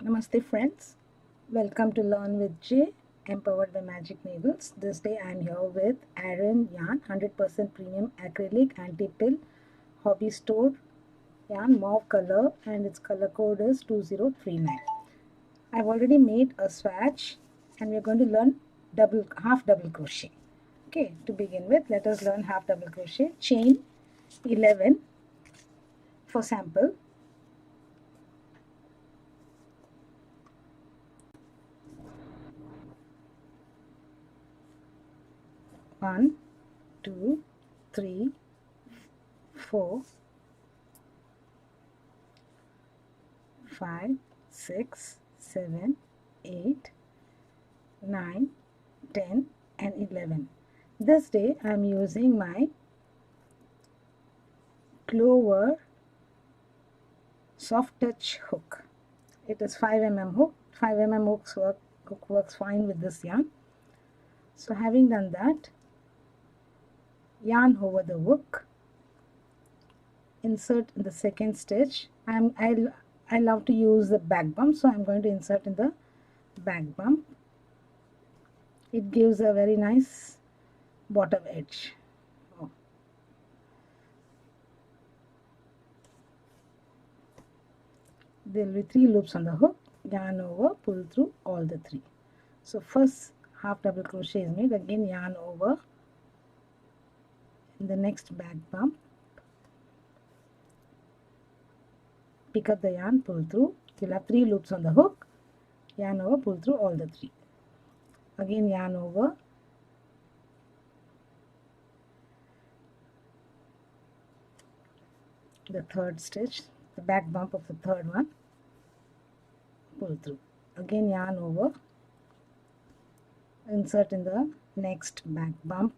Namaste friends, welcome to Learn with J, empowered by Magic Needles. This day I am here with Aran yarn, 100% premium acrylic anti-pill hobby store yarn, mauve color, and its color code is 2039. I've already made a swatch and we're going to learn half double crochet. Okay, to begin with, let us learn half double crochet. Chain 11 for sample. One, two, three, 4, 5, 6, 7, 8, 9, 10 and 11. This day I am using my Clover soft touch hook. It is 5mm hook. 5mm hook works fine with this yarn. So having done that, yarn over the hook, insert in the second stitch. I love to use the back bump, so I'm going to insert in the back bump. It gives a very nice bottom edge. There will be 3 loops on the hook, yarn over, pull through all the 3. So first half double crochet is made, again yarn over in the next back bump, pick up the yarn, pull through. You'll have 3 loops on the hook, yarn over, pull through all the 3. Again yarn over, the third stitch, the back bump of the third one, pull through. Again yarn over, insert in the next back bump,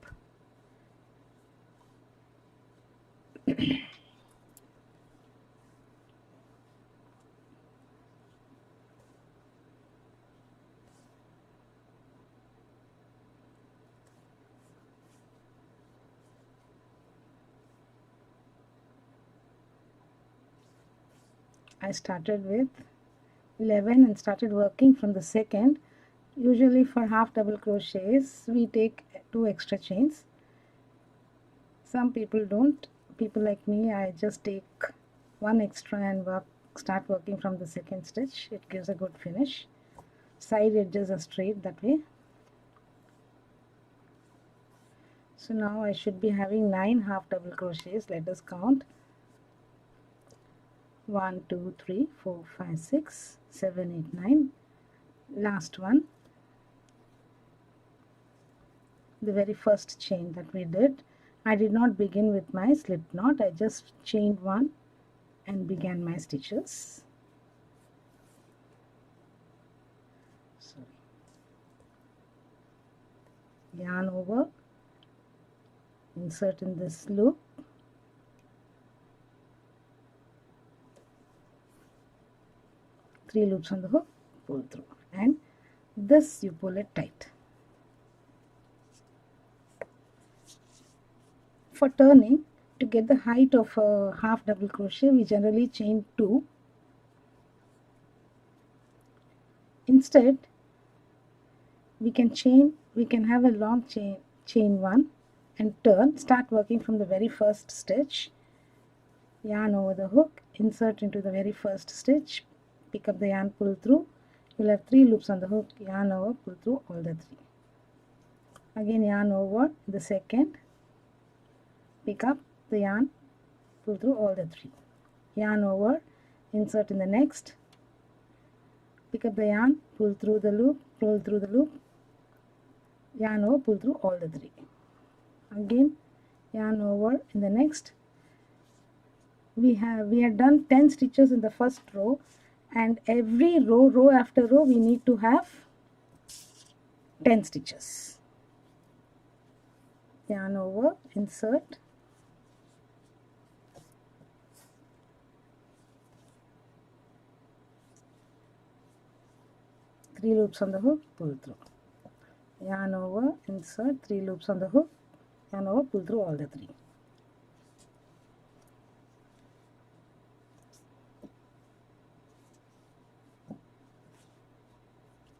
I started with 11 and started working from the second. Usually for half double crochets we take 2 extra chains. Some people don't. People like me, I just take 1 extra and start working from the second stitch. It gives a good finish. Side edges are straight that way. So now I should be having 9 half double crochets. Let us count. 1, 2, 3, 4, 5, 6, 7, 8, 9. Last one, the very first chain that we did, I did not begin with my slip knot. I just chained 1 and began my stitches. Yarn over, insert in this loop, three loops on the hook, pull through, and this you pull it tight. For turning, to get the height of a half double crochet, we generally chain 2. Instead, we can have a long chain 1 and turn, start working from the very first stitch, yarn over the hook, insert into the very first stitch, pick up the yarn, pull through. You'll have 3 loops on the hook, yarn over, pull through all the 3. Again yarn over the second, pick up the yarn, pull through all the 3. Yarn over, insert in the next, pick up the yarn, pull through the loop, yarn over, pull through all the 3. Again yarn over in the next. We had done 10 stitches in the first row, and every row after row we need to have 10 stitches. Yarn over, insert, three loops on the hook, pull through, yarn over, insert, 3 loops on the hook, yarn over, pull through all the 3.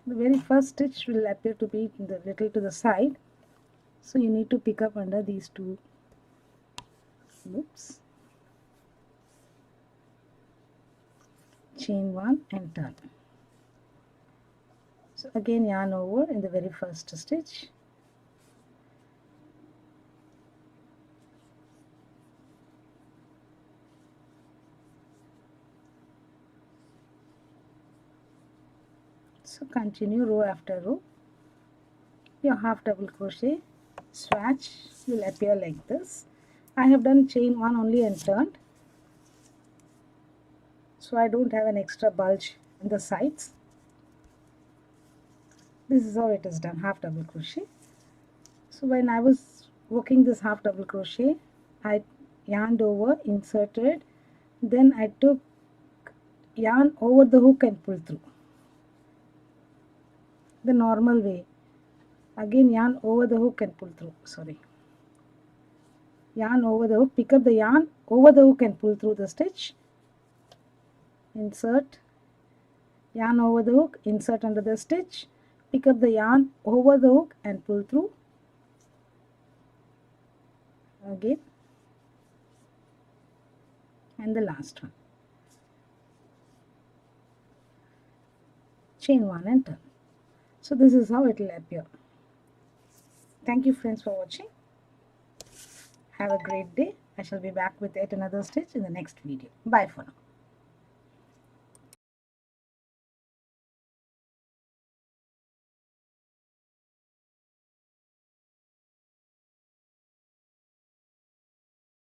The very first stitch will appear to be the little to the side, so you need to pick up under these two loops, chain one and turn. So again yarn over in the very first stitch, so continue row after row. Your half double crochet swatch will appear like this. I have done chain one only and turned, so I don't have an extra bulge in the sides. This is how it is done, half double crochet. So when I was working this half double crochet, I yarned over, inserted, then I took yarn over the hook and pulled through the normal way. Again yarn over the hook and pull through, yarn over the hook, pick up the yarn over the hook and pull through the stitch, insert, yarn over the hook, insert under the stitch, pick up the yarn over the hook and pull through, again, and the last one, chain one and turn. So this is how it will appear. Thank you friends for watching. Have a great day. I shall be back with yet another stitch in the next video. Bye for now.